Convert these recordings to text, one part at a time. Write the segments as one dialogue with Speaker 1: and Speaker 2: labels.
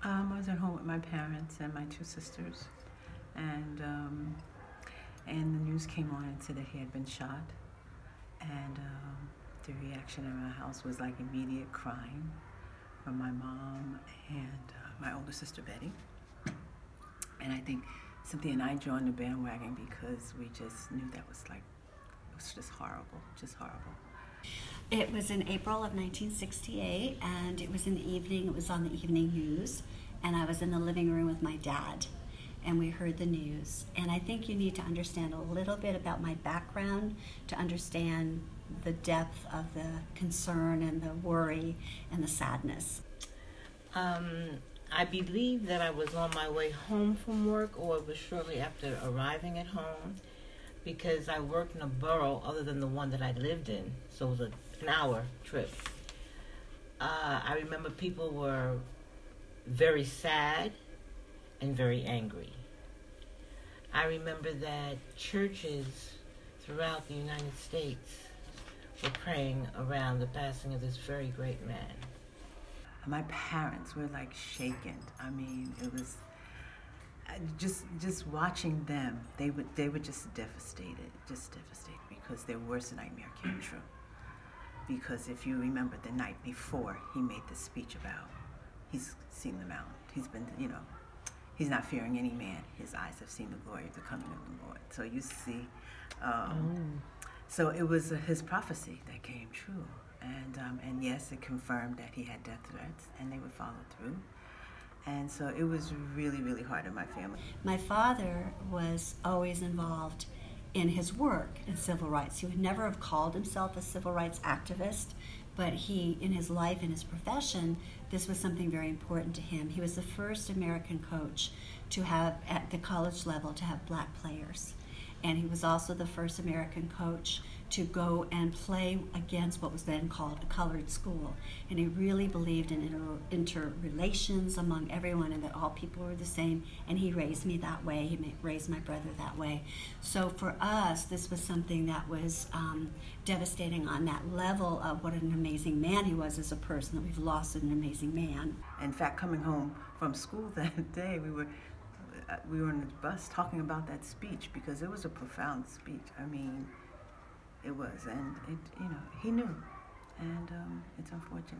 Speaker 1: I was at home with my parents and my two sisters, and the news came on and said that he had been shot, and the reaction in my house was like immediate crying from my mom and my older sister Betty, and I think Cynthia and I joined the bandwagon because we just knew that was like it was just horrible, just horrible.
Speaker 2: It was in April of 1968, and it was in the evening. It was on the evening news, and I was in the living room with my dad, and we heard the news. And I think you need to understand a little bit about my background to understand the depth of the concern and the worry and the sadness.
Speaker 3: I believe that I was on my way home from work, or it was shortly after arriving at home, because I worked in a borough other than the one that I lived in, so it was an hour trip. I remember people were very sad and very angry. I remember that churches throughout the United States were praying around the passing of this very great man.
Speaker 1: My parents were like shaken. I mean, it was just watching them. They were just devastated, because their worst nightmare came true. Because if you remember the night before, he made this speech about he's seen the mountain. He's been, he's not fearing any man. His eyes have seen the glory of the coming of the Lord. So you see, so it was his prophecy that came true. And yes, it confirmed that he had death threats, and they would follow through. And so it was really, really hard on my family.
Speaker 2: My father was always involved in his work in civil rights. He would never have called himself a civil rights activist, but he, in his life, in his profession, this was something very important to him. He was the first American coach to have, at the college level, to have black players. And he was also the first American coach to go and play against what was then called a colored school. And he really believed in interrelations among everyone, and that all people were the same. And he raised me that way. He raised my brother that way. So for us, this was something that was devastating on that level of what an amazing man he was as a person, that we've lost an amazing man.
Speaker 1: In fact, coming home from school that day, we were on the bus talking about that speech, because it was a profound speech. I mean, it was, and he knew, and it's unfortunate.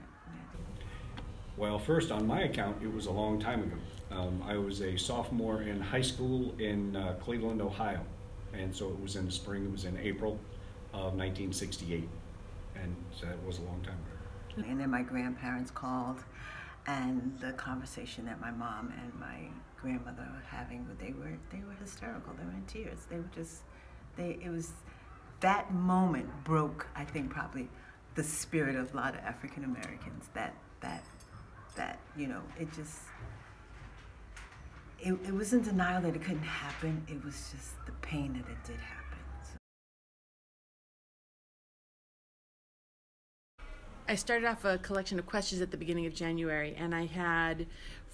Speaker 4: Well, first, on my account, it was a long time ago. I was a sophomore in high school in Cleveland, Ohio, and so it was in the spring. It was in April of 1968, and so it was a long time ago.
Speaker 1: And then my grandparents called, and the conversation that my mom and my grandmother were having, they were hysterical. They were in tears. They were just, it was, that moment broke, I think, probably the spirit of a lot of African Americans. That it just, it wasn't denial that it couldn't happen. It was just the pain that it did happen.
Speaker 5: I started off a collection of questions at the beginning of January, and I had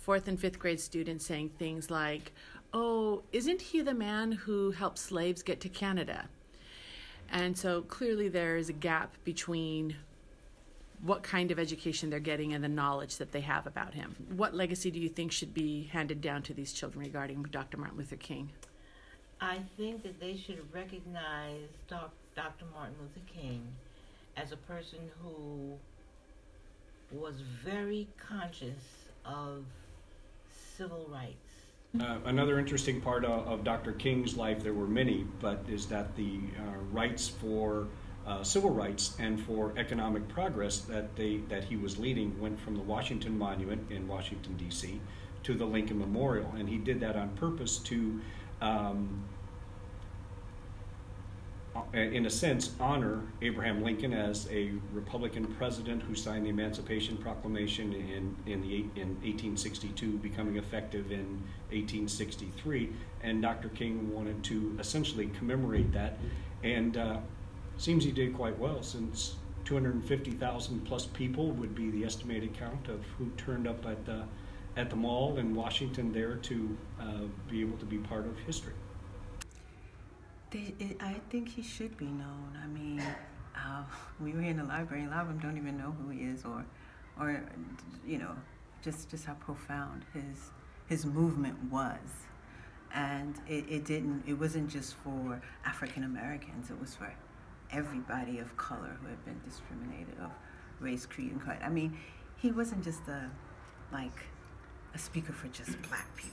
Speaker 5: 4th and 5th grade students saying things like, "Oh, isn't he the man who helped slaves get to Canada?" And so clearly there is a gap between what kind of education they're getting and the knowledge that they have about him. What legacy do you think should be handed down to these children regarding Dr. Martin Luther King?
Speaker 3: I think that they should recognize Dr. Martin Luther King as a person who was very conscious of civil rights.
Speaker 4: Another interesting part of Dr. King's life, there were many, but is that the rights for civil rights and for economic progress that he was leading went from the Washington Monument in Washington, D.C. to the Lincoln Memorial. And he did that on purpose to, in a sense, honor Abraham Lincoln as a Republican president who signed the Emancipation Proclamation in 1862, becoming effective in 1863. And Dr. King wanted to essentially commemorate that, and seems he did quite well, since 250,000 plus people would be the estimated count of who turned up at the mall in Washington there to be able to be part of history.
Speaker 1: I think he should be known. I mean, we were in the library. A lot of them don't even know who he is, or just how profound his movement was. And it wasn't just for African Americans, it was for everybody of color who had been discriminated, of race, creed, and color. I mean, he wasn't just a speaker for just black people.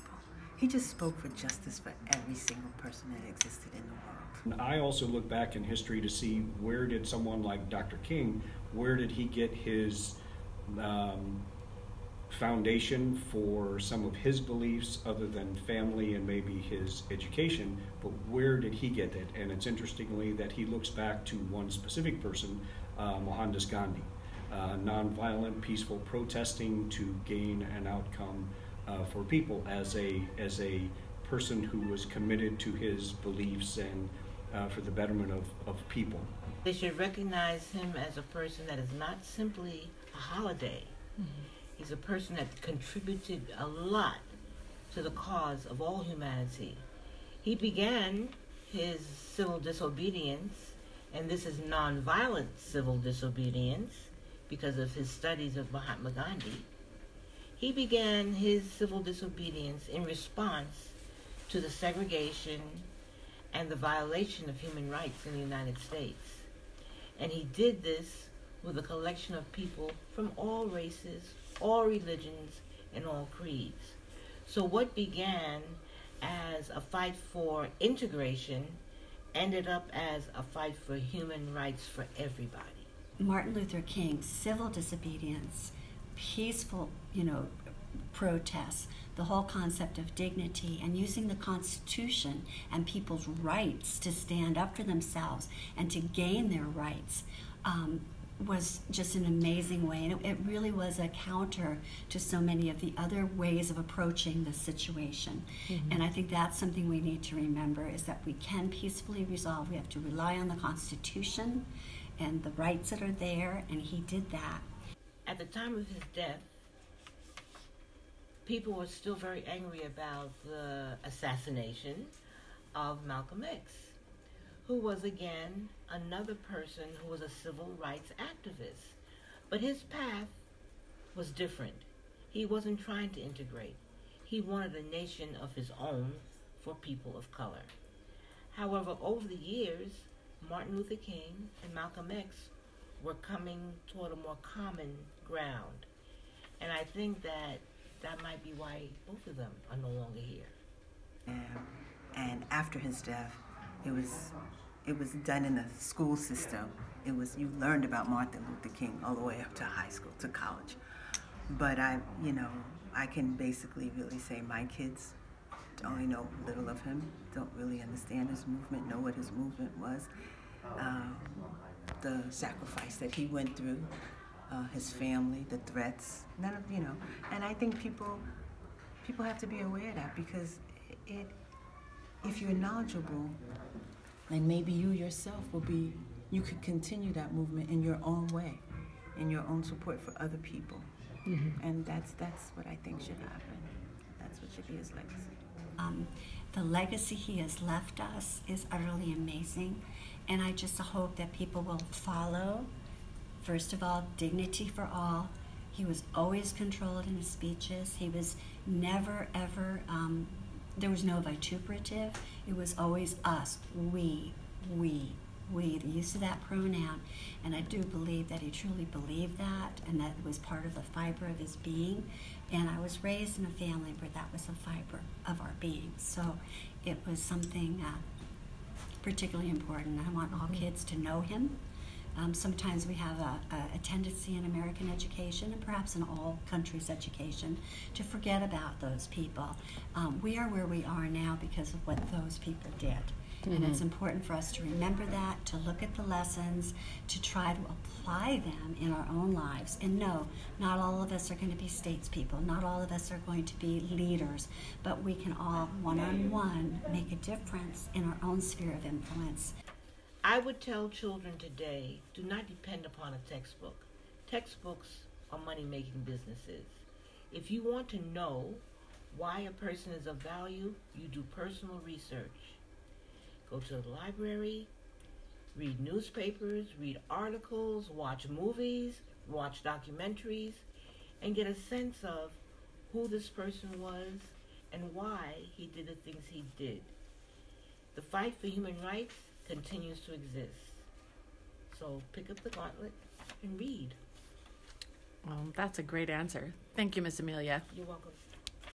Speaker 1: He just spoke for justice for every single person that existed in the world.
Speaker 4: I also look back in history to see where did someone like Dr. King, where did he get his foundation for some of his beliefs other than family and maybe his education, but where did he get it? And it's interestingly that he looks back to one specific person, Mohandas Gandhi, nonviolent, peaceful protesting to gain an outcome for people as a person who was committed to his beliefs and for the betterment of people.
Speaker 3: They should recognize him as a person that is not simply a holiday. Mm-hmm. He's a person that contributed a lot to the cause of all humanity. He began his civil disobedience, and this is nonviolent civil disobedience because of his studies of Mahatma Gandhi. He began his civil disobedience in response to the segregation and the violation of human rights in the United States. And he did this with a collection of people from all races, all religions, and all creeds. So what began as a fight for integration ended up as a fight for human rights for everybody.
Speaker 2: Martin Luther King's civil disobedience, peaceful, protests, the whole concept of dignity, and using the Constitution and people's rights to stand up for themselves and to gain their rights was just an amazing way. And it really was a counter to so many of the other ways of approaching the situation. Mm-hmm. And I think that's something we need to remember, is that we can peacefully resolve. We have to rely on the Constitution and the rights that are there, and he did that.
Speaker 3: At the time of his death, people were still very angry about the assassination of Malcolm X, who was again another person who was a civil rights activist. But his path was different. He wasn't trying to integrate. He wanted a nation of his own for people of color. However, over the years, Martin Luther King and Malcolm X were coming toward a more common ground. And I think that might be why both of them are no longer here.
Speaker 1: And after his death, it was done in the school system. You learned about Martin Luther King all the way up to high school, to college. But I can basically really say my kids only know little of him, don't really understand his movement, know what his movement was, the sacrifice that he went through, his family, the threats, none of, and I think people have to be aware of that, because if you're knowledgeable, and maybe you yourself you could continue that movement in your own way, in your own support for other people. Mm-hmm. And that's what I think should happen. That's what should be his legacy.
Speaker 2: The legacy he has left us is utterly amazing, and I just hope that people will follow, first of all, dignity for all. He was always controlled in his speeches. He was never, ever, there was no vituperative. It was always us, we, the use of that pronoun. And I do believe that he truly believed that, and that it was part of the fiber of his being. And I was raised in a family where that was a fiber of our being. So it was something particularly important. I want all kids to know him. Sometimes we have a tendency in American education, and perhaps in all countries' education, to forget about those people. We are where we are now because of what those people did. Mm-hmm. And it's important for us to remember that, to look at the lessons, to try to apply them in our own lives. And no, not all of us are going to be statespeople. Not all of us are going to be leaders. But we can all, one-on-one, make a difference in our own sphere of influence.
Speaker 3: I would tell children today, do not depend upon a textbook. Textbooks are money-making businesses. If you want to know why a person is of value, you do personal research. Go to the library, read newspapers, read articles, watch movies, watch documentaries, and get a sense of who this person was and why he did the things he did. The fight for human rights continues to exist. So pick up the gauntlet and read.
Speaker 5: Well, that's a great answer. Thank you, Miss Amelia.
Speaker 3: You're welcome.